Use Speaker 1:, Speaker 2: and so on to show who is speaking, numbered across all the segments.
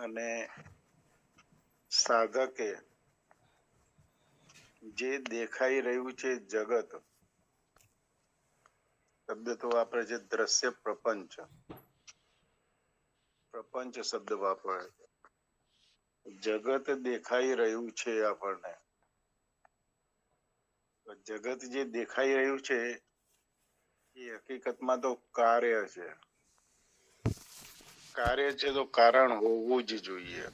Speaker 1: અને સાધકે જે દેખાઈ રહ્યું છે જગત, શબ્દ તો વાપરે છે દ્રશ્ય પ્રપંચ, પ્રપંચ શબ્દ વાપરે. જગત દેખાઈ રહ્યું છે આપણને. જગત જે દેખાઈ રહ્યું છે એ હકીકતમાં તો કાર્ય છે. કાર્ય છે તો કારણ હોવું જ જોઈએ.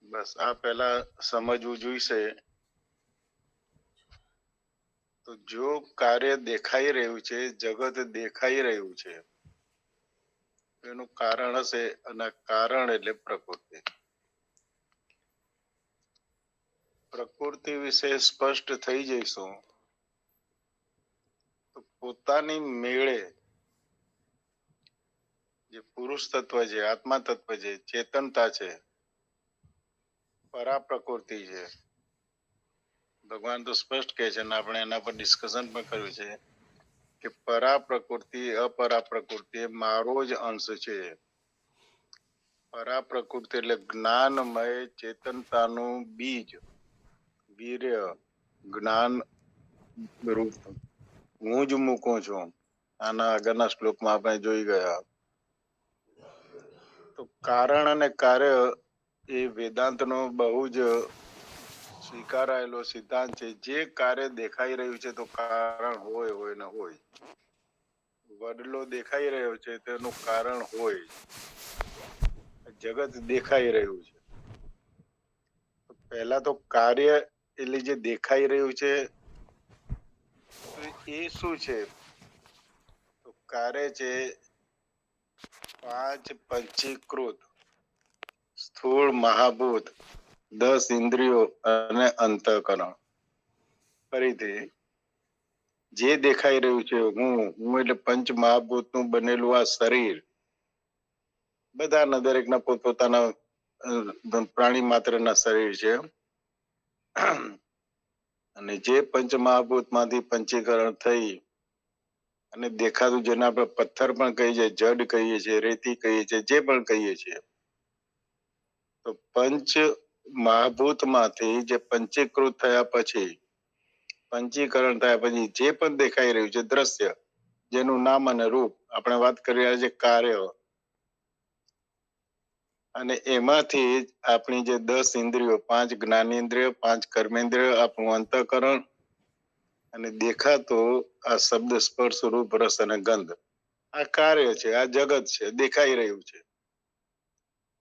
Speaker 1: બસ આ પહેલા સમજવું જોઈશે. તો જો કાર્ય દેખાઈ રહ્યું છે, જગત દેખાઈ રહ્યું છે, એનું કારણ હશે, અને કારણ એટલે પ્રકૃતિ. પ્રકૃતિ વિશે સ્પષ્ટ થઈ જઈશું તો પોતાની મેળે જે પુરુષ તત્વ છે, આત્મા તત્વ છે, ચેતનતા છે, પરા પ્રકૃતિ છે. ભગવાન તો સ્પષ્ટ કહે છે, અને આપણે એના પર ડિસ્કશન પણ કર્યું છે કે પરા પ્રકૃતિ અપરા પ્રકૃતિ એ મારો જ અંશ છે. પરા પ્રકૃતિ એટલે જ્ઞાનમય ચેતનતાનું બીજ, વીર્ય, જ્ઞાન રૂપ હું જ મૂકું છું. આના આગળના શ્લોકમાં આપણે જોઈ ગયા. તો કારણ અને કાર્ય એ વેદાંતનો બહુ જ સ્વીકારાયેલો સિદ્ધાંત છે. જે કાર્ય દેખાઈ રહ્યું છે તો કારણ હોય ને હોય. વડલો દેખાઈ રહ્યો છે તેનું કારણ હોય. જગત દેખાઈ રહ્યું છે. પહેલા તો કાર્ય એટલે જે દેખાઈ રહ્યું છે તો એ શું છે? તો કાર્ય છે પાંચ પંચીકૃત સ્થૂળ મહાભૂત, 10 ઇન્દ્રિયો અને અંતઃકરણ. ફરીથી જે દેખાઈ રહ્યું છે હું એટલે પંચ મહાભૂત નું બનેલું આ શરીર, બધાના દરેકના પોતપોતાના પ્રાણી માત્રના શરીર છે. અને જે પંચ મહાભૂત માંથી પંચીકરણ થઈ અને દેખાતું, જેને આપણે પથ્થર પણ કહીએ છીએ, જડ કહીએ છીએ, રેતી કહીએ છીએ, જે પણ કહીએ છીએ, તો પંચ મહાભૂત માંથી જે પંચીકૃત થયા પછી, પંચીકરણ થયા પછી જે પણ દેખાઈ રહ્યું છે દ્રશ્ય, જેનું નામ અને રૂપ, આપણે વાત કરી રહ્યા છીએ કાર્ય, અને એમાંથી આપણી જે 10 ઇન્દ્રિયો, 5 જ્ઞાનેન્દ્રિયો, 5 કર્મેન્દ્રિયો, આપણું અંતઃકરણ, અને દેખાતો આ શબ્દ, સ્પર્શ, રૂપ, રસ અને ગંધ, આ કાર્ય છે, આ જગત છે, દેખાઈ રહ્યું છે.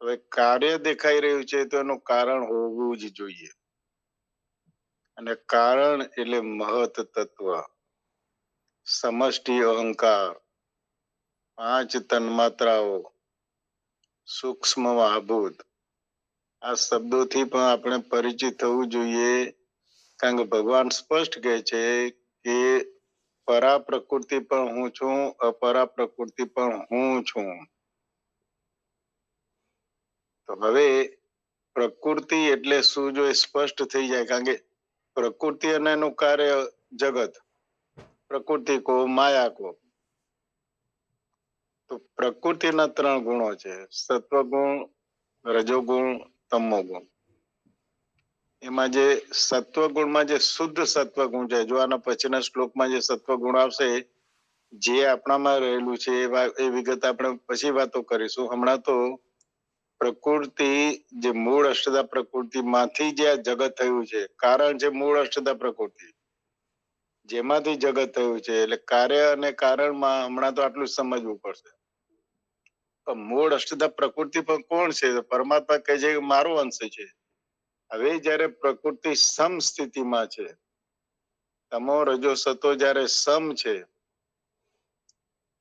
Speaker 1: હવે કાર્ય દેખાઈ રહ્યું છે તો એનું કારણ હોવું જ જોઈએ. અને કારણ એટલે મહત તત્વ, સમષ્ટિ અહંકાર, 5 તન્માત્રાઓ, સૂક્ષ્મ મહાભૂત. આ શબ્દોથી પણ આપણે પરિચિત થવું જોઈએ. કારણ કે ભગવાન સ્પષ્ટ કહે છે કે પરા પ્રકૃતિ પણ હું છું, અપરા પ્રકૃતિ પણ હું છું. તો હવે પ્રકૃતિ એટલે શું, જો એ સ્પષ્ટ થઈ જાય. કારણ કે પ્રકૃતિ અને એનું કાર્ય જગત, પ્રકૃતિ કો માયા કો. તો પ્રકૃતિના 3 ગુણો છે, સત્વગુણ, રજોગુણ, તમોગુણ. એમાં જે સત્વગુણમાં જે શુદ્ધ સત્વગુણ છે, જો આના પછીના શ્લોકમાં જે સત્વગુણ આવશે, જે આપણામાં રહેલું છે એ વિગત આપણે પછી વાતો કરીશું. હમણાં તો પ્રકૃતિ, જે મૂળ અષ્ટદા પ્રકૃતિ માંથી જે આ જગત થયું છે, કારણ છે મૂળ અષ્ટદા પ્રકૃતિ, જેમાંથી જગત થયું છે. એટલે કાર્ય અને કારણમાં હમણાં તો આટલું જ સમજવું પડશે. મૂળ અષ્ટદા પ્રકૃતિ પણ કોણ છે? પરમાત્મા કહે છે કે મારો અંશ છે. હવે જયારે પ્રકૃતિ સમ સ્થિતિમાં છે, તમો રજો સતો જયારે સમ છે,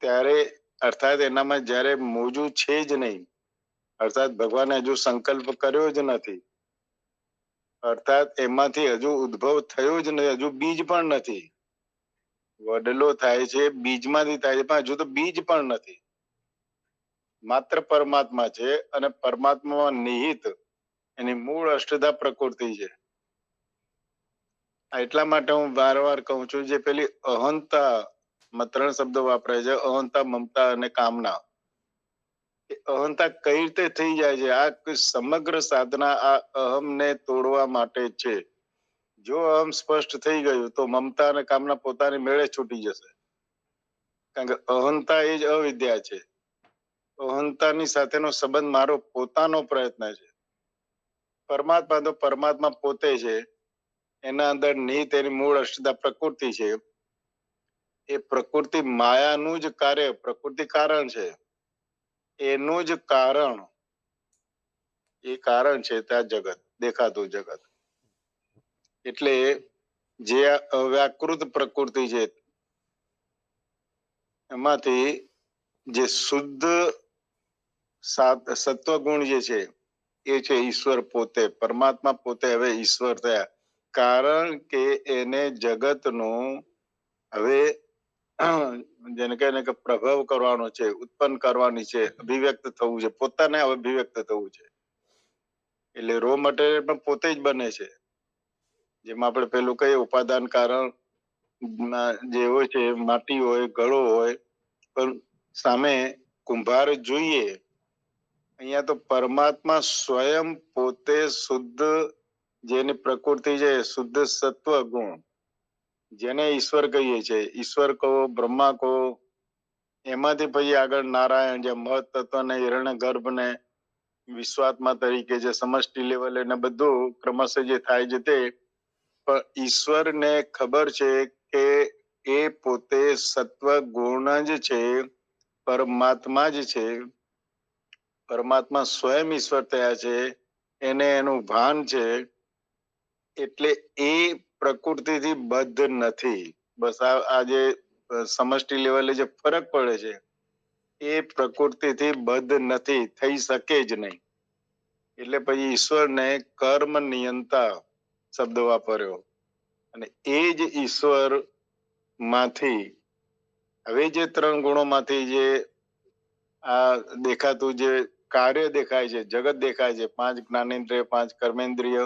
Speaker 1: ત્યારે અર્થાત એનામાં જયારે મોજું છે જ નહીં, અર્થાત ભગવાને હજુ સંકલ્પ કર્યો જ નથી, અર્થાત એમાંથી હજુ ઉદ્ભવ થયો જ નથી, હજુ બીજ પણ નથી. વડલો થાય છે બીજમાંથી થાય છે, પણ હજુ તો બીજ પણ નથી. માત્ર પરમાત્મા છે, અને પરમાત્મામાં નિહિત એની મૂળ અષ્ટદા પ્રકૃતિ છે. એટલા માટે હું વારંવાર કહું છું, જે પેલી અહંતા માં 3 શબ્દો વાપરાય છે, અહંતા, મમતા અને કામના. કે અહંતા કઈ રીતે થઈ જાય છે? આ સમગ્ર સાધના આ અહમને તોડવા માટે છે. જો અહમ સ્પષ્ટ થઈ ગયું તો મમતા અને કામના પોતાની મેળે છૂટી જશે. કારણ કે અહંતા એ જ અવિદ્યા છે. અહંતાની સાથેનો સંબંધ મારો પોતાનો પ્રયત્ન છે. પરમાત્મા તો પરમાત્મા પોતે છે. એના અંદર નિહિત એની મૂળ અષ્ટદા પ્રકૃતિ છે. એ પ્રકૃતિ માયાનું જ કાર્ય, પ્રકૃતિ કારણ છે. એનું જ કારણ, એ કારણ છે ત્યાં જગત, દેખાતું જગત. એટલે જે અવ્યાકૃત પ્રકૃતિ છે એમાંથી જે શુદ્ધ સત્વગુણ જે છે એ છે ઈશ્વર પોતે. પરમાત્મા પોતે હવે ઈશ્વર થયા. કારણ કે એને જગતનું હવે જેને કહે ને કે પ્રભાવ કરવાનો છે, ઉત્પન્ન કરવાની છે, અભિવ્યક્ત થવું છે, પોતાને અભિવ્યક્ત થવું છે. એટલે રો મટીરિયલ પણ પોતે જ બને છે. જેમ આપણે પેલું કહીએ ઉપાદાન કારણ જે હોય છે, માટી હોય, ગળો હોય, પણ સામે કુંભાર જોઈએ. અહીંયા તો પરમાત્મા સ્વયં પોતે શુદ્ધ જેની પ્રકૃતિ છે, શુદ્ધ સત્વ ગુણ, જેને ઈશ્વર કહીએ છીએ. ઈશ્વર કહો, બ્રહ્મા કહો, એમાંથી પછી આગળ નારાયણ, જે મહત તત્વ ને હિરણ્ય ગર્ભ ને વિશ્વાત્મા તરીકે જે સમષ્ટિ લેવલે ને બધું ક્રમશઃ જે થાય છે તે, પણ ઈશ્વરને ખબર છે કે એ પોતે સત્વ ગુણ જ છે, પરમાત્મા જ છે. પરમાત્મા સ્વયં ઈશ્વર થયા છે, એને એનું ભાન છે. એટલે એ પ્રકૃતિથી બદ્ધ નથી. બસ આ જે સમષ્ટિ લેવલે જે ફરક પડે છે એ પ્રકૃતિથી બદ્ધ નથી, થઈ શકે જ નહીં. એટલે પછી ઈશ્વરને કર્મ નિયંતા શબ્દ વાપર્યો. અને એ જ ઈશ્વર માંથી હવે જે ત્રણ ગુણોમાંથી જે આ દેખાતું જે કાર્ય દેખાય છે, જગત દેખાય છે, 5 જ્ઞાનેન્દ્રિય, 5 કર્મેન્દ્રિય,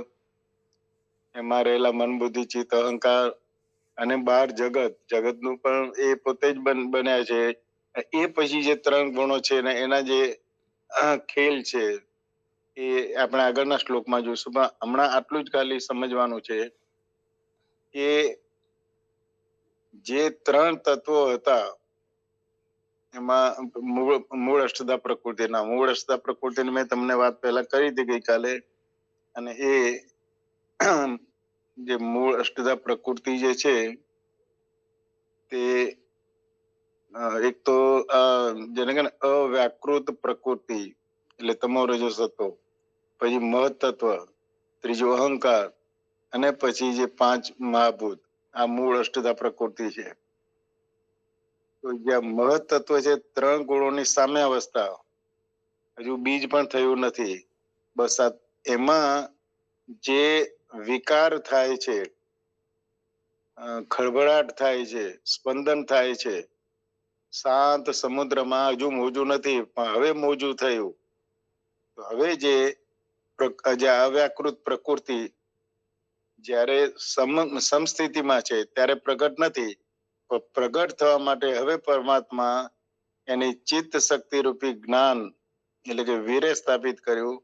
Speaker 1: એમાં રહેલા મન, બુદ્ધિ, ચિત્ત, અહંકાર, અને બહાર જગત, જગતનું પણ એ પોતે જ બન્યા છે. એ પછી જે ત્રણ ગુણો છે ને એના જે ખેલ છે એ આપણે આગળના શ્લોકમાં જોઈશું. પણ હમણાં આટલું જ ખાલી સમજવાનું છે કે જે ત્રણ તત્વો હતા એમાં મૂળ અષ્ટદા પ્રકૃતિના, મૂળ અષ્ટદા પ્રકૃતિની મેં તમને વાત પહેલા કરી હતી ગઈકાલે. અને એ જે મૂળ અષ્ટદા પ્રકૃતિ જે છે તે એક તો જેને કે અવ્યાકૃત પ્રકૃતિ એટલે તમો રજો સત્વો, પછી મહત તત્વ, ત્રીજું અહંકાર, અને પછી જે 5 મહાભૂત, આ મૂળ અષ્ટદા પ્રકૃતિ છે. તો જ્યાં મહત તત્વ છે, ત્રણ ગુણોની સામે અવસ્થા, હજુ બીજ પણ થયું નથી. બસ એમાં જે વિકાર થાય છે, ખળભળાટ થાય છે, સ્પંદન થાય છે, શાંત સમુદ્રમાં હજુ મોજું નથી પણ હવે મોજું થયું. તો હવે જે અવ્યાકૃત પ્રકૃતિ જ્યારે સમસ્થિતિમાં છે ત્યારે પ્રગટ નથી, પણ પ્રગટ થવા માટે હવે પરમાત્મા એની ચિત્ત શક્તિ રૂપી જ્ઞાન એટલે કે વીરે સ્થાપિત કર્યું.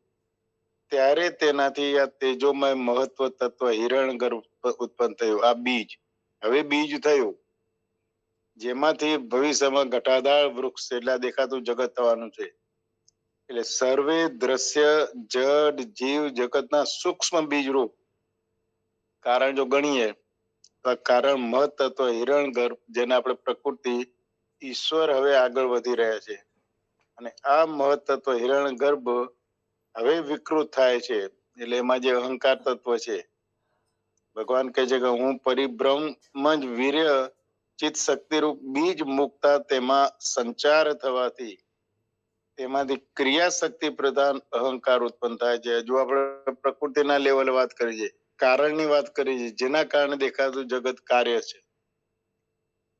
Speaker 1: ત્યારે તેનાથી આ તેજોમય મહત્વ તત્વ હિરણ ગર્ભ ઉત્પન્ન થયું. આ બીજ, હવે બીજ થયું, જેમાંથી ભવિષ્યમાં ઘટાદાર વૃક્ષ એટલે દેખાતું જગત થવાનું છે. એટલે સર્વે દ્રશ્ય જડ જીવ જગતના સૂક્ષ્મ બીજ રૂપ કારણ જો ગણીએ તો કારણ મહત તત્વ હિરણ ગર્ભ, જેને આપણે પ્રકૃતિ, ઈશ્વર હવે આગળ વધી રહ્યા છે. અને આ મહત તત્વ હિરણ ગર્ભ હવે વિકૃત થાય છે. એટલે એમાં જે અહંકાર તત્વ છે, ભગવાન કહે છે કે હું પરિભ્રમ જ વીર્ય ચિત્ત શક્તિરૂપ બીજ મુકતા તેમાં સંચાર થવાથી તેમાંથી ક્રિયા શક્તિ પ્રધાન અહંકાર ઉત્પન્ન થાય છે. જો આપણે પ્રકૃતિના લેવલે વાત કરી છે, કારણની વાત કરી છે, જેના કારણે દેખાતું જગત કાર્ય છે.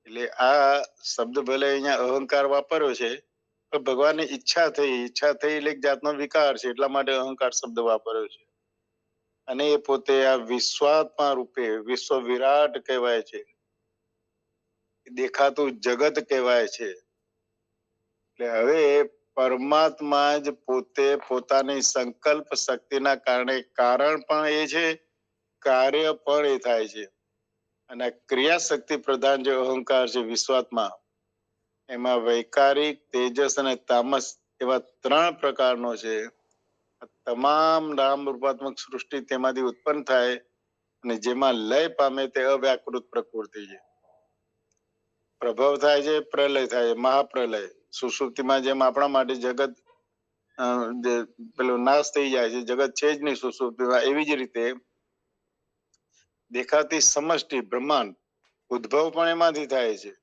Speaker 1: એટલે આ શબ્દ ભલે અહીંયા અહંકાર વાપર્યો છે, પણ ભગવાનની ઈચ્છા થઈ એટલે એક જાતનો વિકાર છે, એટલા માટે અહંકાર શબ્દ વાપર્યો છે. અને એ પોતે આ વિશ્વાત્મા રૂપે વિશ્વ વિરાટ કહેવાય છે, દેખાતું જગત કહેવાય છે. એટલે હવે પરમાત્મા જ પોતે પોતાની સંકલ્પ શક્તિના કારણે કારણ પણ એ છે, કાર્ય પણ એ થાય છે. અને ક્રિયા શક્તિ પ્રધાન જે અહંકાર છે વિશ્વાત્મા, એમાં વૈકારિક, તેજસ અને તામસ એવા 3 પ્રકારનો છે. તમામ નામ રૂપાત્મક સૃષ્ટિ તેમાંથી ઉત્પન્ન થાય અને જેમાં લય પામે તે અવ્યાકૃત પ્રકૃતિ છે. પ્રભવ થાય છે, પ્રલય થાય છે, મહાપ્રલય. સુષુપ્તિમાં જેમ આપણા માટે જગત પેલો નાશ થઈ જાય છે, જગત છે જ નહીં સુષુપ્તિમાં, એવી જ રીતે દેખાતી સમષ્ટિ બ્રહ્માંડ ઉદ્ભવ પણ એમાંથી થાય છે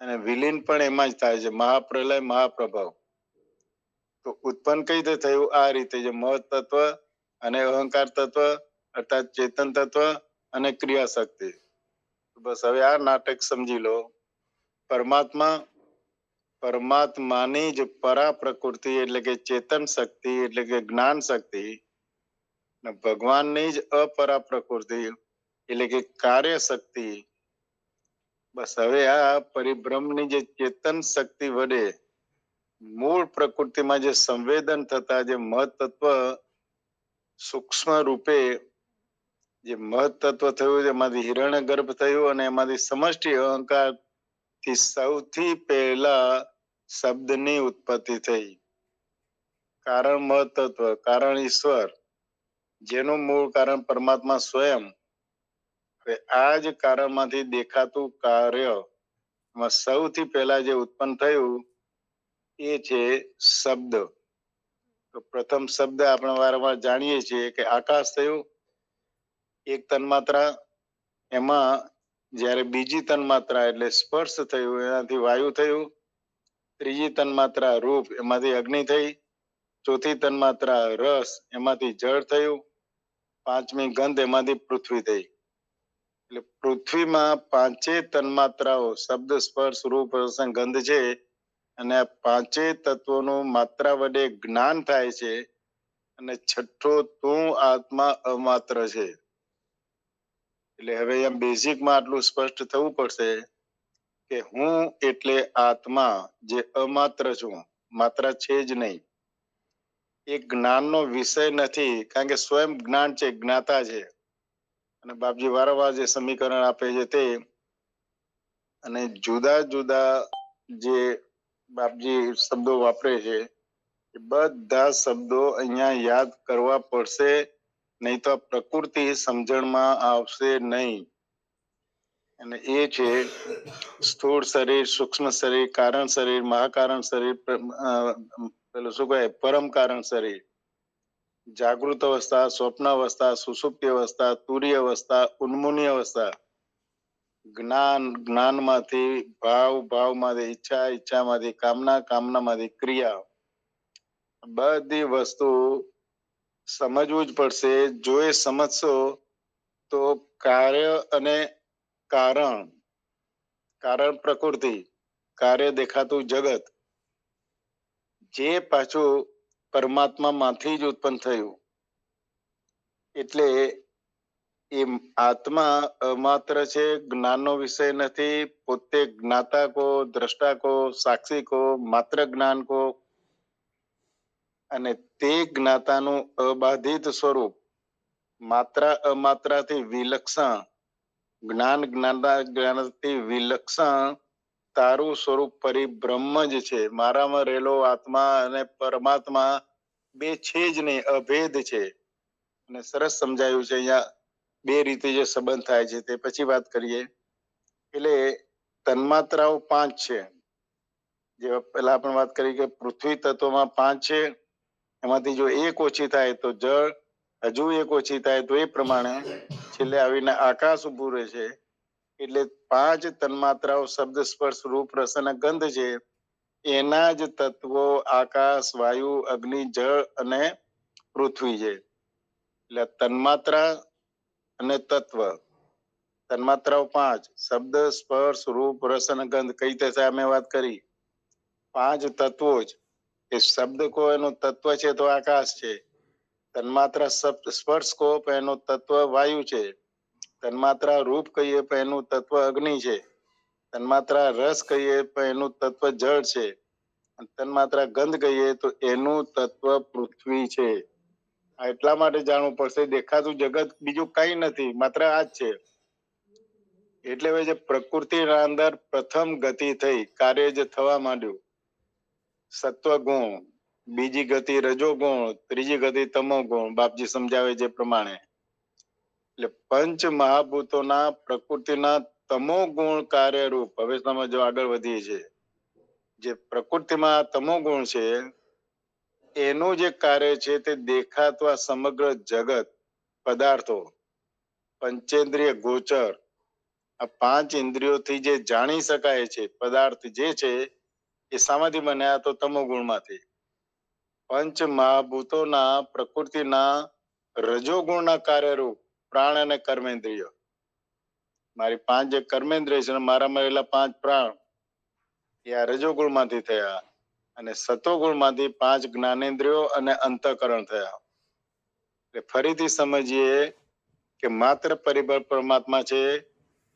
Speaker 1: અને વિલીન પણ એમાં જ થાય છે, મહાપ્રલય મહાપ્રભાવ. તો ઉત્પન્ન કઈ રીતે થયું? આ રીતે જે મહત તત્વ અને અહંકાર તત્વ અર્થાત ચેતન તત્વ અને ક્રિયા શક્તિ. બસ હવે આ નાટક સમજી લો. પરમાત્માની જ પરા પ્રકૃતિ એટલે કે ચેતન શક્તિ એટલે કે જ્ઞાન શક્તિ, ભગવાનની જ અપરા પ્રકૃતિ એટલે કે કાર્ય શક્તિ. બસ હવે આ પરિભ્રમની જે ચેતન શક્તિ વડે મૂળ પ્રકૃતિમાં જે સંવેદન થતા જે મહત્તત્વ સૂક્ષ્મ રૂપે જે મહત્તત્વ થયું, એમાંથી હિરણ્ય ગર્ભ થયું અને એમાંથી સમષ્ટિ અહંકાર થી સૌથી પહેલા શબ્દની ઉત્પત્તિ થઈ. કારણ મહત્તત્વ, કારણ ઈશ્વર, જેનું મૂળ કારણ પરમાત્મા સ્વયં. આ જ કારણમાંથી દેખાતું કાર્ય સૌથી પહેલા જે ઉત્પન્ન થયું એ છે શબ્દ. તો પ્રથમ શબ્દ આપણે વારંવાર જાણીએ છીએ કે આકાશ થયું, એક તન્માત્રા. એમાં જ્યારે બીજી તન્માત્રા એટલે સ્પર્શ થયું, એનાથી વાયુ થયું. ત્રીજી તન્માત્રા રૂપ, એમાંથી અગ્નિ થઈ. ચોથી તન્માત્રા રસ, એમાંથી જળ થયું. પાંચમી ગંધ, એમાંથી પૃથ્વી થઈ. એટલે પૃથ્વીમાં 5 તન્માત્રાઓ શબ્દ, સ્પર્શ, રૂપ, રસ અને ગંધ છે અને આ 5 તત્વોનું માત્રા વડે જ્ઞાન થાય છે. અને છઠ્ઠો તું આત્મા અમાત્ર છે. એટલે હવે એમ બેઝિકમાં આટલું સ્પષ્ટ થવું પડશે કે હું એટલે આત્મા જે અમાત્ર છું, માત્ર છે જ નહીં. એ જ્ઞાનનો વિષય નથી, કારણ કે સ્વયં જ્ઞાન છે, જ્ઞાતા છે. અને બાપજી વારંવાર જે સમીકરણ આપે છે તે, અને જુદા જુદા જે બાપજી શબ્દો વાપરે છે એ બધા શબ્દો અહીંયા યાદ કરવા પડશે, નહીં તો પ્રકૃતિ સમજણમાં આવશે નહીં. અને એ છે સ્થૂળ શરીર, સૂક્ષ્મ શરીર, કારણ શરીર, મહાકારણ શરીર, પેલું શું કહે પરમ કારણ શરીર, જાગૃત અવસ્થા, સ્વપ્ન અવસ્થા, સુષુપ્તિ અવસ્થા, તુરીય અવસ્થા, ઉન્મુની અવસ્થા, જ્ઞાનમાંથી ભાવ, ભાવમાંથી ઈચ્છા, ઈચ્છામાંથી કામના, કામનામાંથી ક્રિયા. બધી વસ્તુ સમજવું જ પડશે. જો એ સમજશો તો કાર્ય અને કારણ પ્રકૃતિ, કાર્ય દેખાતું જગત, જે પાછું પરમાત્મામાંથી જ ઉત્પન્ન થયું. એટલે એ આત્મા અમાત્ર છે, જ્ઞાનનો વિષય નથી. પોતે જ્ઞાતા કો, દ્રષ્ટા કો, સાક્ષી કો, માત્ર જ્ઞાન કો. અને તે જ્ઞાતાનું અબાધિત સ્વરૂપ માત્ર અમાત્રાથી વિલક્ષણ, જ્ઞાનથી વિલક્ષણ તારું સ્વરૂપ પરિબ્રહ્મ જ છે. મારામાં રહેલો આત્મા અને પરમાત્મા બે છે જ નહીં, અભેદ છે. અને સરસ સમજાયું છે અહીંયા 2 રીતે જે સંબંધ થાય છે તે પછી વાત કરીએ. એટલે તન્માત્રાઓ 5 છે. જે પહેલા આપણે વાત કરી કે પૃથ્વી તત્વમાં 5 છે, એમાંથી જો 1 ઓછી થાય તો જળ, હજુ 1 ઓછી થાય તો એ પ્રમાણે છેલ્લે આવીને આકાશ ઉભું રહે છે. એટલે 5 તન્માત્રાઓ શબ્દ, સ્પર્શ, રૂપ, રસ અને ગંધ છે. એના જ તત્વો આકાશ, વાયુ, અગ્નિ, જળ અને પૃથ્વી છે. એટલે તન્માત્રા અને તત્વ, તન્માત્રાઓ 5, શબ્દ, સ્પર્શ, રૂપ, રસ અને ગંધ. કઈ રીતે અમે વાત કરી 5 તત્વો જ. એ શબ્દ કો એનું તત્વ છે તો આકાશ છે. તન્માત્રા સ્પર્શ કો એનું તત્વ વાયુ છે. તન્માત્રા રૂપ કહીએ તો એનું તત્વ અગ્નિ છે. તન્માત્રા રસ કહીએ તો એનું તત્વ જળ છે. તન્માત્રા ગંધ કહીએ તો એનું તત્વ પૃથ્વી છે. આ એટલા માટે જાણવું પડશે, દેખાતું જગત બીજું કઈ નથી, માત્ર આ જ છે. એટલે હવે જે પ્રકૃતિના અંદર પ્રથમ ગતિ થઈ, કાર્ય જે થવા માંડ્યું, સત્વગુણ, બીજી ગતિ રજોગુણ, ત્રીજી ગતિ તમોગુણ, બાપજી સમજાવે જે પ્રમાણે. એટલે પંચ મહાભૂતોના પ્રકૃતિના તમોગુણ કાર્યરૂપ, હવે સમજો આગળ વધીએ છીએ, જે પ્રકૃતિમાં તમોગુણ છે એનું જે કાર્ય છે તે દેખાતું આ સમગ્ર જગત, પદાર્થો, પંચેન્દ્રિય ગોચર, આ પાંચ ઇન્દ્રિયોથી જે જાણી શકાય છે પદાર્થ જે છે એ શામાંથી બન્યા? તો તમોગુણમાંથી. પંચ મહાભૂતોના પ્રકૃતિના રજોગુણના કાર્યરૂપ પ્રાણ અને કર્મેન્દ્રિય, મારી પાંચ જે કર્મેન્દ્રિય છે મારામાં રહેલા પાંચ પ્રાણ એ આ રજોગુણમાંથી થયા, અને સતોગુણમાંથી પાંચ જ્ઞાનેન્દ્રિયો અને અંતઃકરણ થયા. એટલે ફરીથી સમજીએ કે માત્ર પરિબળ પરમાત્મા છે,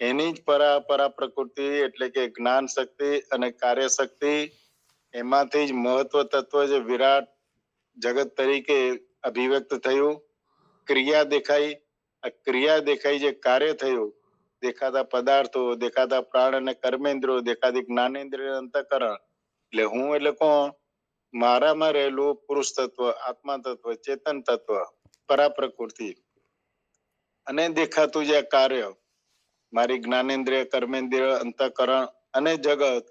Speaker 1: એની જ પરા પ્રકૃતિ એટલે કે જ્ઞાન શક્તિ અને કાર્ય શક્તિ, એમાંથી જ મહત્વ તત્વ જે વિરાટ જગત તરીકે અભિવ્યક્ત થયું. ક્રિયા દેખાઈ, આ ક્રિયા દેખાઈ જે કાર્ય થયું, દેખાતા પદાર્થો, દેખાતા પ્રાણ અને કર્મેન્દ્રિયો, દેખાતી જ્ઞાનેન્દ્રિય અંતઃકરણ, એટલે હું એટલે કોણ? મારામાં રહેલું પુરુષ તત્વ, આત્મા તત્વ, ચેતન તત્વ, પરા પ્રકૃતિ, અને દેખાતું જે કાર્ય, મારી જ્ઞાનેન્દ્રિય, કર્મેન્દ્રિય, અંતઃકરણ અને જગત,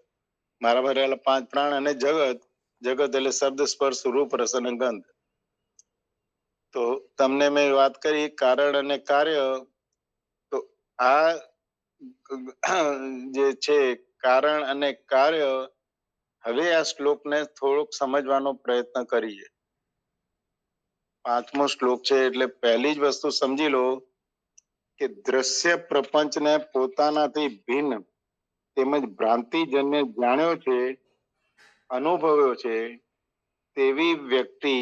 Speaker 1: મારામાં રહેલા પાંચ પ્રાણ અને જગત. જગત એટલે શબ્દ, સ્પર્શ, રૂપ, રસ અને ગંધ. તો તમને મેં વાત કરી કારણ અને કાર્ય, તો આ જે છે કારણ અને કાર્ય, હવે આ શ્લોકને થોડુંક સમજવાનો પ્રયત્ન કરીએ. પાંચમો શ્લોક છે એટલે પહેલી જ વસ્તુ સમજી લો કે દ્રશ્ય પ્રપંચને પોતાનાથી ભિન્ન તેમજ ભ્રાંતિજન્ય જાણ્યો છે, અનુભવ્યો છે, તેવી વ્યક્તિ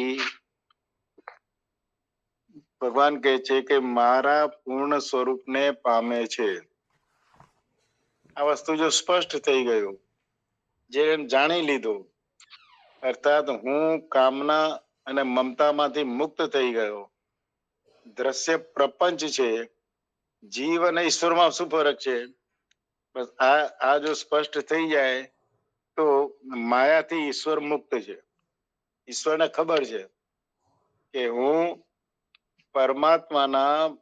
Speaker 1: ભગવાન કહે છે કે મારા પૂર્ણ સ્વરૂપને પામે છે. આ વસ્તુ જો સ્પષ્ટ થઈ ગયું, જે જાણી લીધું, અર્થાત હું કામના અને મમતામાંથી મુક્ત થઈ ગયો. દ્રશ્ય પ્રપંચ છે, જીવ અને ઈશ્વરમાં શું ફરક છે? બસ આ જો સ્પષ્ટ થઈ જાય તો માયાથી ઈશ્વર મુક્ત છે. ઈશ્વરને ખબર છે કે હું પરમાત્માના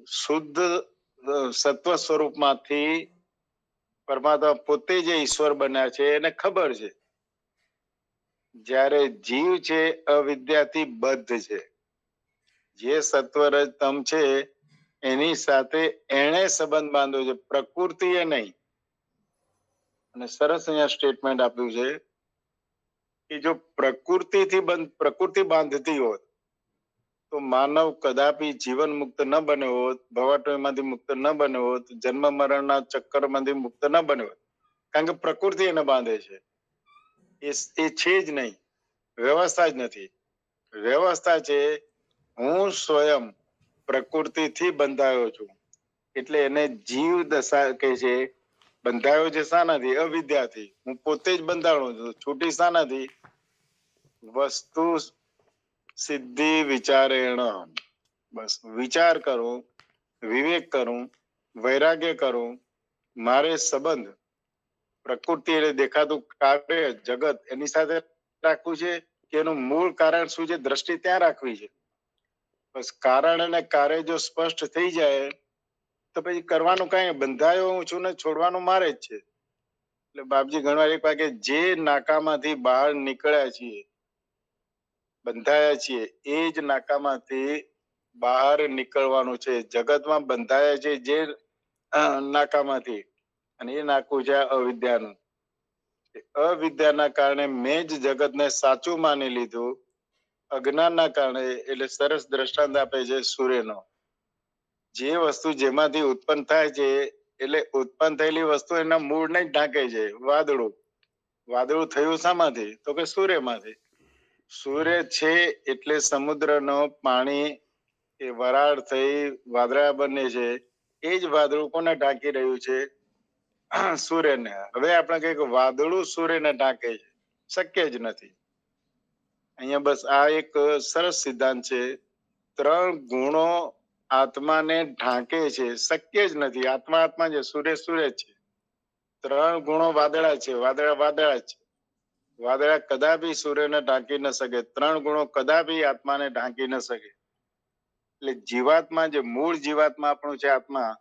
Speaker 1: શુદ્ધ સત્વ સ્વરૂપમાંથી, પરમાત્મા પોતે જે ઈશ્વર બન્યા છે એને ખબર છે. જ્યારે જીવ છે અવિદ્યાથી બદ્ધ છે, જે સત્વરજ તમ છે એની સાથે એને સંબંધ બાંધ્યો છે, પ્રકૃતિ એ નહીં. અને સરસ અહીંયા સ્ટેટમેન્ટ આપ્યું છે કે જો પ્રકૃતિ બાંધતી હોત તો માનવ કદાપી જીવન મુક્ત ન બન્યો હોત, ભવાટોયમાંથી મુક્ત ન બન્યો હોત, જન્મ મરણના ચક્કરમાંથી મુક્ત ન બન્યો હોત. કારણ કે પ્રકૃતિ એને બાંધે છે, એ છે જ નહીં, વ્યવસ્થા જ નથી. વ્યવસ્થા છે હું સ્વયં પ્રકૃતિથી બંધાયો છું, એટલે એને જીવ દશા કહે છે. બંધાયો છે શાનાથી? અવિદ્યાથી. હું પોતે જ બંધાણો છું. છૂટી શાનાથી? વસ્તુ સિદ્ધિ વિચારેણ. બસ વિચાર કરું, વિવેક કરું, વૈરાગ્ય કરું, મારે સંબંધ પ્રકૃતિ એટલે દેખાતું કાર્ય જગત એની સાથે રાખવું છે કે એનું મૂળ કારણ શું છે દ્રષ્ટિ ત્યાં રાખવી છે. બસ કારણ અને કાર્ય જો સ્પષ્ટ થઈ જાય તો પછી કરવાનું કઈ, બંધાયો હું છું ને છોડવાનું મારે જ છે. એટલે બાપજી ઘણીવાર એક વાગે જે નાકામાંથી બહાર નીકળ્યા છીએ, બંધાયા છીએ, એ જ નાકામાંથી બહાર નીકળવાનું છે. જગતમાં બંધાયા છે જે નાકામાંથી, અને એ નાકું છે અવિદ્યાનું. અવિદ્યાના કારણે મેં જ જગતને સાચું માની લીધું. અજ્ઞાનના કારણે, એટલે સરસ દ્રષ્ટાંત આપે છે સૂર્યનો. જે વસ્તુ જેમાંથી ઉત્પન્ન થાય છે એટલે ઉત્પન્ન થયેલી વસ્તુ એના મૂળને જ ઢાંકે છે. વાદળું થયું શામાંથી? તો કે સૂર્યમાંથી. સૂર્ય છે એટલે સમુદ્રનો પાણી એ વરાળ થઈ વાદળા બને છે. એ જ વાદળું કોને ઢાંકી રહ્યું છે? સૂર્યને. હવે આપણે કહીએ કે વાદળું સૂર્યને ઢાંકે છે. શક્ય જ નથી. અહીંયા બસ આ એક સરસ સિદ્ધાંત છે. 3 ગુણો આત્માને ઢાંકે છે, શક્ય જ નથી. આત્મા આત્મા છે, સૂર્ય સૂર્ય છે. 3 ગુણો વાદળા છે, વાદળા વાદળા છે. વાદળા કદાપી સૂર્યને ઢાંકી ન શકે. 3 ગુણો કદાપી આત્માને ઢાંકી ન શકે. એટલે જીવાત્મા, જે મૂળ જીવાત્મા આપણું છે આત્મા,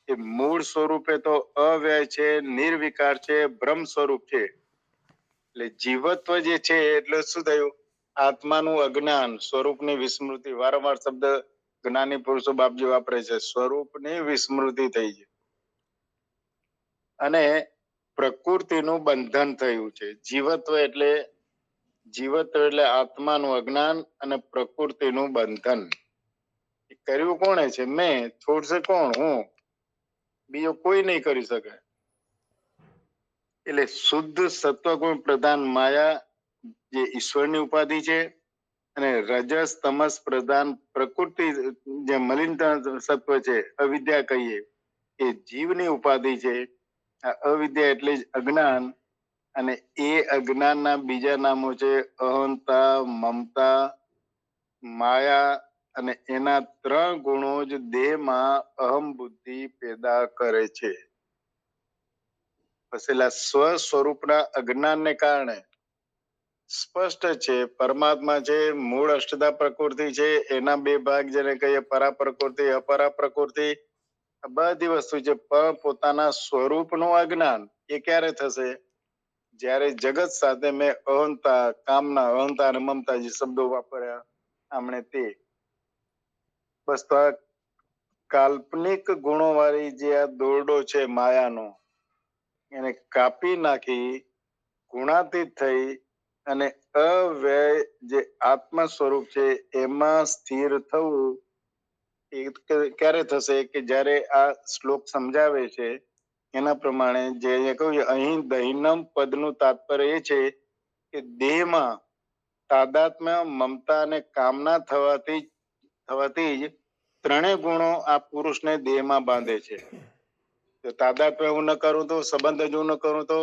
Speaker 1: એ મૂળ સ્વરૂપે તો અવ્યય છે, નિર્વિકાર છે, બ્રહ્મ સ્વરૂપ છે. એટલે જીવત્વ જે છે એટલે શું થયું? આત્માનું અજ્ઞાન, સ્વરૂપની વિસ્મૃતિ. વારંવાર શબ્દ જ્ઞાની પુરુષો બાપજી વાપરે છે, સ્વરૂપની વિસ્મૃતિ થઈ છે અને પ્રકૃતિનું બંધન થયું છે. જીવત્વ એટલે આત્માનું અજ્ઞાન અને પ્રકૃતિનું બંધન. કર્યું કોણે છે? મેં. છોડશે કોણ? હું. બીજો કોઈ નહીં કરી શકે. એટલે શુદ્ધ સત્વગુણ પ્રધાન માયા જે ઈશ્વરની ઉપાધિ છે, અને રજસ તમસ પ્રધાન પ્રકૃતિ જે મલિનતા સત્વ છે, અવિદ્યા કહીએ, એ જીવની ઉપાધિ છે. આ અવિદ્યા એટલે જ અજ્ઞાન, અને એ અજ્ઞાનના બીજા નામો છે અહંતા, મમતા, માયા, અને એના 3 ગુણો જ દેહમાં અહમ બુદ્ધિ પેદા કરે છે. પછીલા સ્વ સ્વરૂપના અજ્ઞાનને કારણે સ્પષ્ટ છે પરમાત્મા છે, મૂળ અષ્ટધા પ્રકૃતિ છે, એના 2 ભાગ જેને કહીએ પરા પ્રકૃતિ, અપરા પ્રકૃતિ. આ બધી વસ્તુ છે, પણ પોતાના સ્વરૂપનું અજ્ઞાન એ ક્યારે થશે? જ્યારે જગત સાથે મેં અહંતા, કામના, અહંતા અને મમતા જે શબ્દો વાપર્યા આમણે તે, બસ તો આ કાલ્પનિક ગુણો વાળી જે આ દોરડો છે માયાનો, એને કાપી નાખી ગુણાતીત થઈ અને અવ્યય જે આત્મ સ્વરૂપ છે એમાં સ્થિર થવું. એ ક્યારે થશે? કે જ્યારે આ શ્લોક સમજાવે છે એના પ્રમાણે, જે કહ્યું અહીં દૈનમ પદનું તાત્પર્ય એ છે કે દેહમાં તાદાત્મ્ય, મમતા અને કામના થવાથી જ 3 ગુણો આ પુરુષને દેહમાં બાંધે છે. તો તાદાત્મ્ય હું ન કરું તો, સંબંધ જ હું ન કરું તો,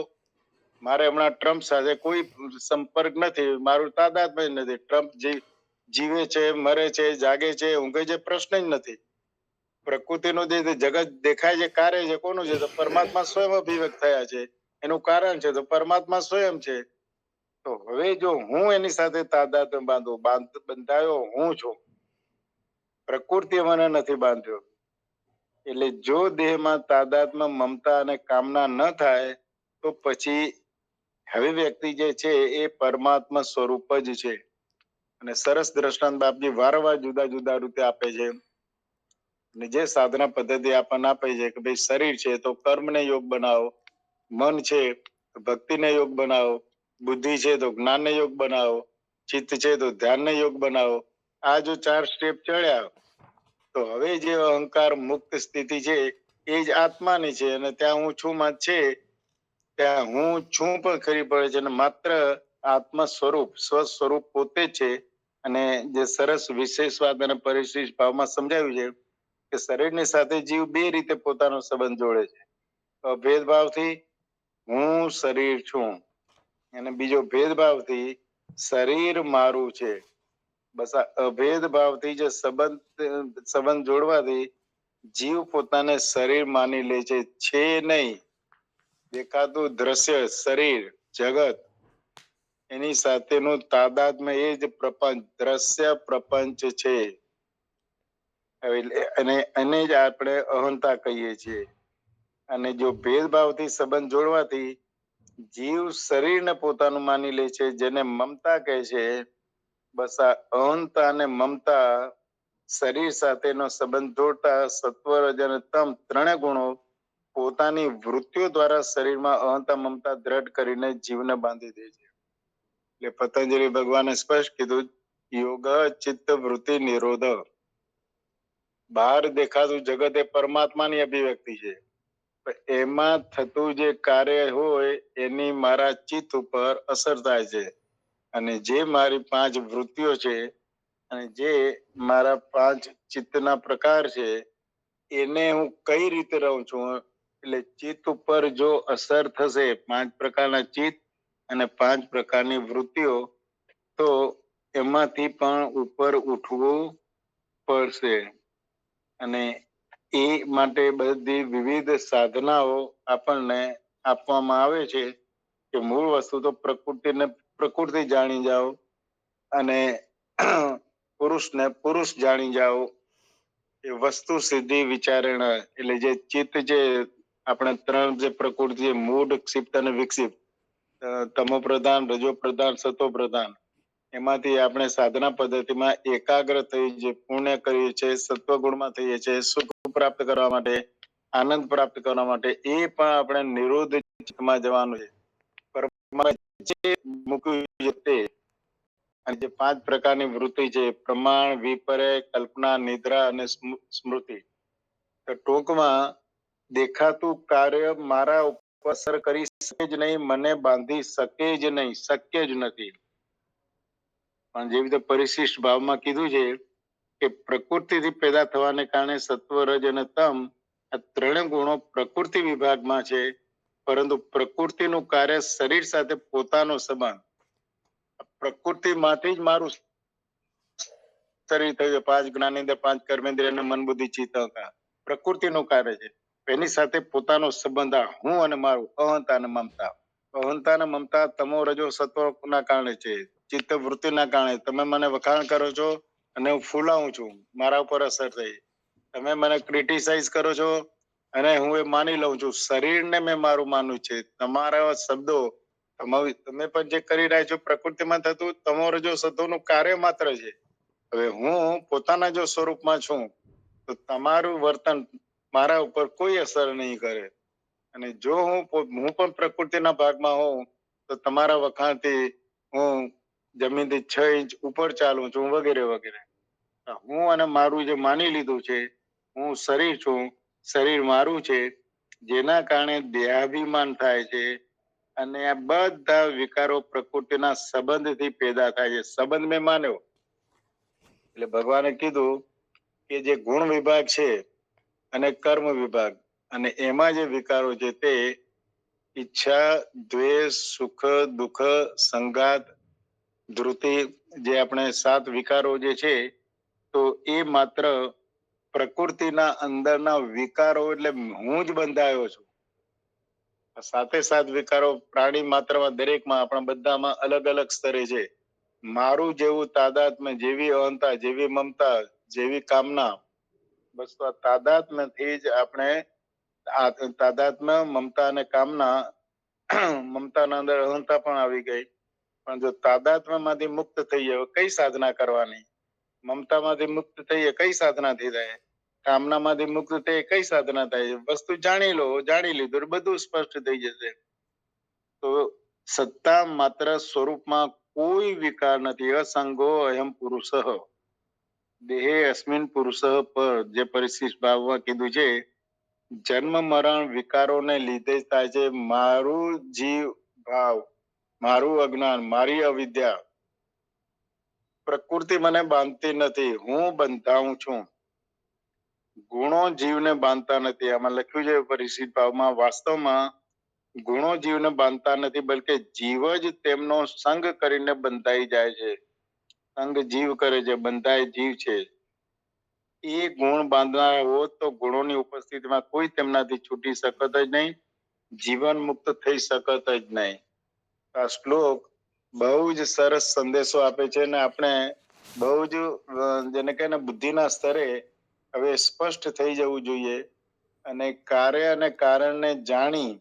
Speaker 1: મારે હમણાં ટ્રમ્પ સાથે કોઈ સંપર્ક નથી, મારું તાદાત્મ્ય જ નથી. ટ્રમ્પ જીવે છે, મરે છે, જાગે છે, ઊંઘે છે, પ્રશ્ન જ નથી. પ્રકૃતિનું જે જગત દેખાય છે, કાર્ય છે, કોનું છે? તો પરમાત્મા સ્વયં અભિવ્યક્ત થયા છે. એનું કારણ છે તો પરમાત્મા સ્વયં છે. તો હવે જો હું એની સાથે તાદાત્મ્ય બંધાયો હું છું, પ્રકૃતિ મને નથી બાંધ્યો. એટલે જો દેહમાં તાદાત્મ્ય, મમતા અને કામના ન થાય તો પછી હવે વ્યક્તિ જે છે એ પરમાત્મા સ્વરૂપ જ છે. અને સરસ દ્રષ્ટાંત બાપજી વારંવાર જુદા જુદા રીતે આપે છે. અને જે સાધના પદ્ધતિ આપણને આપે છે કે ભાઈ શરીર છે તો કર્મને યોગ બનાવો, મન છે ભક્તિને યોગ બનાવો, બુદ્ધિ છે તો જ્ઞાનને યોગ બનાવો, ચિત્ત છે તો ધ્યાનને યોગ બનાવો. આ જો 4 સ્ટેપ ચડ્યા તો હવે જે અહંકાર મુક્ત સ્થિતિ છે એ જ આત્માની છે. અને ત્યાં હું છું માં છે, ત્યાં હું છું પણ ખરી પડે છે. અને માત્ર આત્મ સ્વરૂપ, સ્વ સ્વરૂપ પોતે છે. અને જે સરસ વિશેષવાદ અને પરિશિષ્ટ ભાવમાં સમજાવ્યું છે કે શરીરની સાથે જીવ 2 રીતે પોતાનો સંબંધ જોડે છે. ભેદભાવથી હું શરીર છું, અને બીજો ભેદભાવથી શરીર મારું છે. બસ આ અભેદ ભાવથી જે સંબંધ જોડવાથી જીવ પોતાને શરીર માની લે છે નહીં. દેખાતું દ્રશ્ય, શરીર, જગત, એની સાથેનું તાદાત્મ્ય એ જ પ્રપંચ, દ્રશ્ય પ્રપંચ છે. એને જ આપણે અહંતા કહીએ છીએ. અને જો ભેદભાવથી સંબંધ જોડવાથી જીવ શરીરને પોતાનું માની લે છે, જેને મમતા કહે છે. બસ આ અહંતા અને મમતા શરીર સાથેનો સંબંધ જોડતા સત્વ, રજ અને તમ 3 ગુણો પોતાની વૃત્તિઓ દ્વારા શરીરમાં અહંતા મમતા દ્રઢ કરીને જીવને બાંધી દે છે. એટલે પતંજલિ ભગવાને સ્પષ્ટ કીધું, યોગ ચિત્ત વૃત્તિ નિરોધ. બહાર દેખાતું જગત એ પરમાત્માની અભિવ્યક્તિ છે. એમાં થતું જે કાર્ય હોય એની મારા ચિત્ત ઉપર અસર થાય છે. અને જે મારી 5 વૃત્તિઓ છે અને જે મારા 5 ચિત્તના પ્રકાર છે એને હું કઈ રીતે રહું છું. એટલે ચિત્ત ઉપર જો અસર થશે, 5 પ્રકારના ચિત્ત અને 5 પ્રકારની વૃત્તિઓ, તો એમાંથી પણ ઉપર ઉઠવું પડશે. અને એ માટે બધી વિવિધ સાધનાઓ આપણને આપવામાં આવે છે કે મૂળ વસ્તુ તો પ્રકૃતિ જાણી જાઓ અને પુરુષને પુરુષ જાણી જાઓ. એ વસ્તુ સિદ્ધિ વિચારણા એટલે જે ચિત્ત જે આપણે 3 જે પ્રકૃતિ મૂળ, ક્ષિપ્ત અને વિક્ષિપ્ત, તમો પ્રધાન, રજો પ્રધાન, સતો પ્રધાન, એમાંથી આપણે સાધના પદ્ધતિમાં એકાગ્ર થઈ જે પુણ્ય કરીએ છીએ, સત્વગુણમાં થઈએ છીએ, સુખ પ્રાપ્ત કરવા માટે, આનંદ પ્રાપ્ત કરવા માટે, એ પણ આપણે નિરોધ ચિત્તમાં જવાનું છે. જે મૂક્યું છે તે, અને જે 5 પ્રકારની વૃત્તિ છે, પ્રમાણ, વિપર્ય, કલ્પના, નિદ્રા અને સ્મૃતિ. તો ટૂંકમાં દેખાતું કાર્ય મારા ઉપર અસર કરી શકે જ નહીં, મને બાંધી શકે જ નહીં, શક્ય જ નથી. પણ જેવી રીતે પરિશિષ્ટ ભાવમાં કીધું છે કે પ્રકૃતિથી પેદા થવાને કારણે સત્વ, રજ અને તમ, આ 3 ગુણો પ્રકૃતિ વિભાગમાં છે. પરંતુ પ્રકૃતિનું કાર્ય શરીર સાથે પોતાનો સંબંધ, પ્રકૃતિમાંથી જ મારું શરીર થયું. 5 જ્ઞાનેન્દ્રિય, 5 કર્મેન્દ્રિય અને મન, બુદ્ધિ, ચિત્ત, અહંકાર પ્રકૃતિનું કાર્ય છે. એની સાથે પોતાનો સંબંધ આ હું અને મારું, અહંતા અને મમતા. અહંતા અને મમતા તમો, રજો, સત્વના કારણે છે. ચિત્ત વૃત્તિના કારણે તમે મને વખાણ કરો છો અને હું ફૂલાવું છું, મારા ઉપર અસર થઈ. તમે મને ક્રિટિસાઇઝ કરો છો અને હું એ માની લઉં છું. શરીરને મેં મારું માનવું છે. તમારા શબ્દો તમે પણ જે કરી રહ્યા છો પ્રકૃતિમાં થતું તમો, રજો, સત્વનું કાર્ય માત્ર છે. હવે હું પોતાના જો સ્વરૂપમાં છું તો તમારું વર્તન મારા ઉપર કોઈ અસર નહીં કરે. અને જો હું પણ પ્રકૃતિના ભાગમાં હોઉં તો તમારા વખાણથી હું જમીનથી 6 ઇંચ ઉપર ચાલું છું વગેરે વગેરે. હું અને મારું જે માની લીધું છે, હું શરીર છું, શરીર મારું છે, જેના કારણે દેહાભિમાન થાય છે. અને આ બધા વિકારો પ્રકૃતિના સંબંધથી પેદા થાય છે. સંબંધ મેં માન્યો એટલે ભગવાને કીધું કે જે ગુણ વિભાગ છે અને કર્મ વિભાગ, અને એમાં જે વિકારો છે તે ઈચ્છા, દ્વેષ, સુખ, દુઃખ, સંગાત, ધૃતિ, જે આપણે 7 વિકારો જે છે, તો એ માત્ર પ્રકૃતિના અંદરના વિકારો, એટલે હું જ બંધાયો છું. સાથે 7 વિકારો પ્રાણી માત્રમાં દરેકમાં, આપણા બધામાં અલગ અલગ સ્તરે છે. મારું જેવું તાદાત્મ્ય, જેવી અહંતા, જેવી મમતા, જેવી કામના, બસ તો આ તાદાત્મ્યથી જ આપણે તાદાત્મ્ય, મમતા અને કામના, મમતાના અંદર અહંતા પણ આવી ગઈ. પણ જો તાદાત્મ્યમાંથી મુક્ત થઈએ કઈ સાધના કરવાની, મમતામાંથી મુક્ત થઈએ કઈ સાધનાથી થાય, કામનામાંથી મુક્ત થઈએ કઈ સાધના થાય? વસ્તુ જાણી લો, જાણી લીધું બધું સ્પષ્ટ થઈ જશે. તો સત્તા માત્ર સ્વરૂપમાં કોઈ વિકાર નથી. અસંગો અયમ પુરુષ, દેહે અસ્મિન પુરુષ પર, જે પરિશિષ્ટ ભાવમાં કીધું છે, જન્મ મરણ વિકારોને લીધે થાય છે. મારું જીવ ભાવ, મારું અજ્ઞાન, મારી અવિદ્યા, પ્રકૃતિ મને બાંધતી નથી, હું બંધાઉં છું. ગુણો જીવને બાંધતા નથી. આમાં લખ્યું છે પરિશિષ્ટ ભાવમાં, વાસ્તવમાં ગુણો જીવને બાંધતા નથી, બલકે જીવ જ તેમનો સંગ કરીને બંધાઈ જાય છે. સંગ જીવ કરે છે, બંધાય જીવ છે. એ ગુણ બાંધનાર હોત તો ગુણોની ઉપસ્થિતિમાં કોઈ તેમનાથી છૂટી શકત જ નહીં, જીવન મુક્ત થઈ શકત જ નહીં. આ શ્લોક બહુ જ સરસ સંદેશો આપે છે અને આપણે બહુ જ જેને કહે ને બુદ્ધિના સ્તરે હવે સ્પષ્ટ થઈ જવું જોઈએ. અને કાર્ય અને કારણને જાણી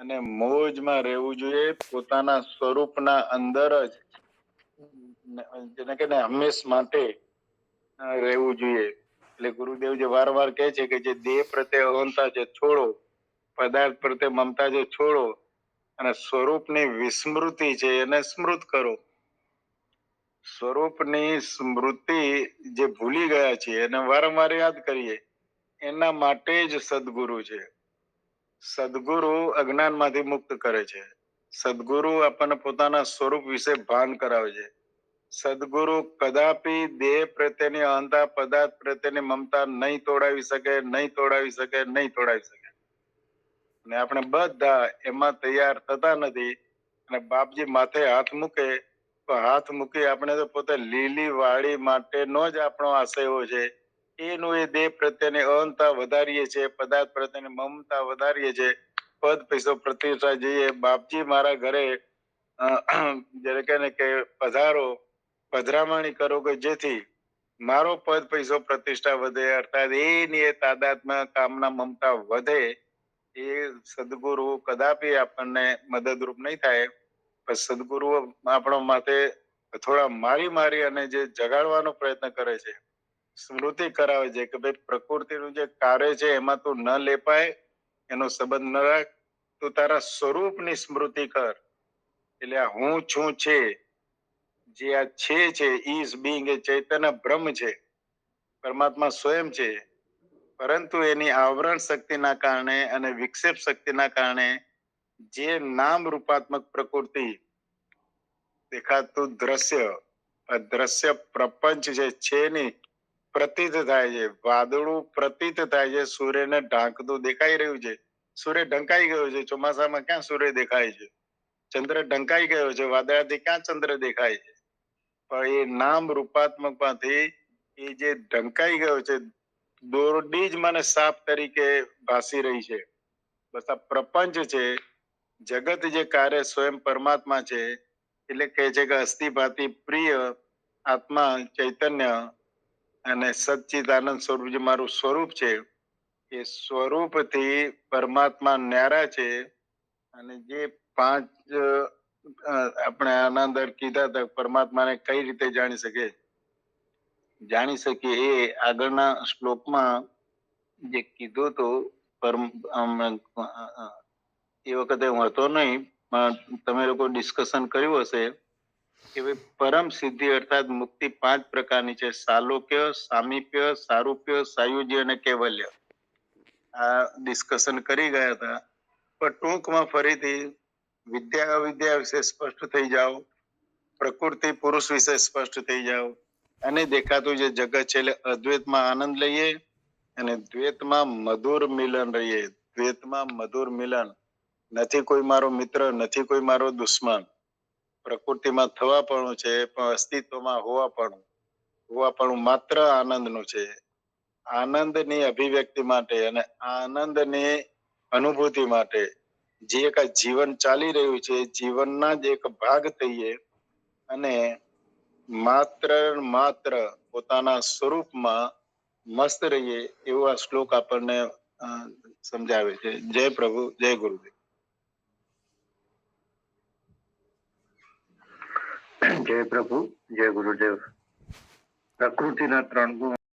Speaker 1: અને મોજમાં રહેવું જોઈએ. પોતાના સ્વરૂપના અંદર જ જેને કહે ને હંમેશ માટે રહેવું જોઈએ. એટલે ગુરુદેવ જે વારંવાર કહે છે કે જે દેહ પ્રત્યે અહંતા છે છોડો, પદાર્થ પ્રત્યે મમતા છે છોડો, અને સ્વરૂપની વિસ્મૃતિ છે એને સ્મૃત કરો. સ્વરૂપની સ્મૃતિ જે ભૂલી ગયા છે એને વારંવાર યાદ કરીએ, એના માટે જ સદગુરુ છે. સદગુરુ અજ્ઞાનમાંથી મુક્ત કરે છે. સદગુરુ આપણને પોતાના સ્વરૂપ વિશે ભાન કરાવે છે. સદગુરુ કદાપી દેહ પ્રત્યેની અહંતા, પદાર્થ પ્રત્યેની મમતા નહીં તોડાવી શકે, નહીં તોડાવી શકે, નહીં તોડાવી શકે. અને આપણે બધા એમાં તૈયાર થતા નથી. અને બાપજી માથે હાથ મૂકે તો હાથ મૂકી આપણે તો પોતે લીલી વાડી માટેનો જ આપણો આશય હોય છે. એનું એ દેહ પ્રત્યેની અહંતા વધારીએ છીએ, પદાર્થ પ્રત્યેની મમતા વધારીએ છીએ, પદ પૈસો પ્રતિષ્ઠા જઈએ. બાપજી મારા ઘરે જ્યારે કહે ને કે પધારો, પધરામણી કરો કે જેથી મારો પદ પૈસો પ્રતિષ્ઠા વધે, અર્થાત એની એ તાદાત્મ્ય કામના મમતા વધે. એ સદગુરુ કદાપી આપણને મદદરૂપ નહીં થાય. પણ સદગુરુ આપણા માથે થોડા મારી અને જે જગાડવાનો પ્રયત્ન કરે છે, સ્મૃતિ કરાવે છે કે ભાઈ પ્રકૃતિનું જે કાર્ય છે એમાં તું ન લેપાય, એનો સંબંધ ન રાખ, તું તારા સ્વરૂપની સ્મૃતિ કર. એટલે આ હું છું છે, જે આ છે ઈઝ બીંગ એ ચૈતન્ય બ્રહ્મ છે, પરમાત્મા સ્વયં છે. પરંતુ એની આવરણ શક્તિના કારણે અને વિક્ષેપ શક્તિના કારણે જે નામ રૂપાત્મક પ્રકૃતિ દેખાતું દ્રશ્ય, દ્રશ્ય પ્રપંચ છે નહીં, પ્રતીત થાય છે. વાદળું પ્રતીત થાય છે, સૂર્યને ઢાંકતું દેખાઈ રહ્યું છે. સૂર્ય ઢંકાઈ ગયો છે. ચોમાસામાં ક્યાં સૂર્ય દેખાય છે? ચંદ્ર ઢંકાઈ ગયો છે. વાદળાથી ક્યાં ચંદ્ર દેખાય છે? પણ એ નામ રૂપાત્મક માંથી એ જે ઢંકાઈ ગયો છે, દોરડી જ મને સાપ તરીકે ભાસી રહી છે. બસ આ પ્રપંચ છે, જગત જે કાર્ય સ્વયં પરમાત્મા છે. એટલે કહે છે કે અસ્થિભાતી પ્રિય આત્મા ચૈતન્ય અને સચ્ચિદાનંદ સ્વરૂપ જે મારું સ્વરૂપ છે, એ સ્વરૂપથી પરમાત્મા ન્યારા છે. અને જે 5 આપણે આના અંદર કીધા હતા, પરમાત્માને કઈ રીતે જાણી શકીએ એ આગળના શ્લોકમાં જે કીધું હતું, એ વખતે હું હતો નહીં, પણ તમે લોકો ડિસ્કશન કર્યું હશે કે ભાઈ પરમ સિદ્ધિ અર્થાત મુક્તિ 5 પ્રકારની છે: સાલોક્ય, સામીપ્ય, સારૂપ્ય, સાયુજ્ય અને કૈવલ્ય. આ ડિસ્કશન કરી ગયા હતા. પણ ટૂંકમાં ફરીથી વિદ્યા અવિદ્યા વિશે સ્પષ્ટ થઈ જાઓ, પ્રકૃતિ પુરુષ વિશે સ્પષ્ટ થઈ જાઓ, અને દેખાતું જે જગત છે એટલે અદ્વૈતમાં આનંદ લઈએ અને દ્વૈતમાં મધુર મિલન રહીએ. દ્વૈતમાં મધુર મિલન. નથી કોઈ મારો મિત્ર, નથી કોઈ મારો દુશ્મન. પ્રકૃતિમાં થવાપણું છે, પણ અસ્તિત્વમાં હોવાપણું માત્ર આનંદનું છે. આનંદની અભિવ્યક્તિ માટે અને આનંદની અનુભૂતિ માટે જે એક જીવન ચાલી રહ્યું છે, જીવનના જ એક ભાગ થઈએ અને માત્ર પોતાના સ્વરૂપમાં મસ્ત રહીએ, એવો આ શ્લોક આપણને સમજાવે છે. જય પ્રભુ, જય ગુરુદેવ.
Speaker 2: જય પ્રભુ, જય ગુરુદેવ. પ્રકૃતિના 3 ગુણ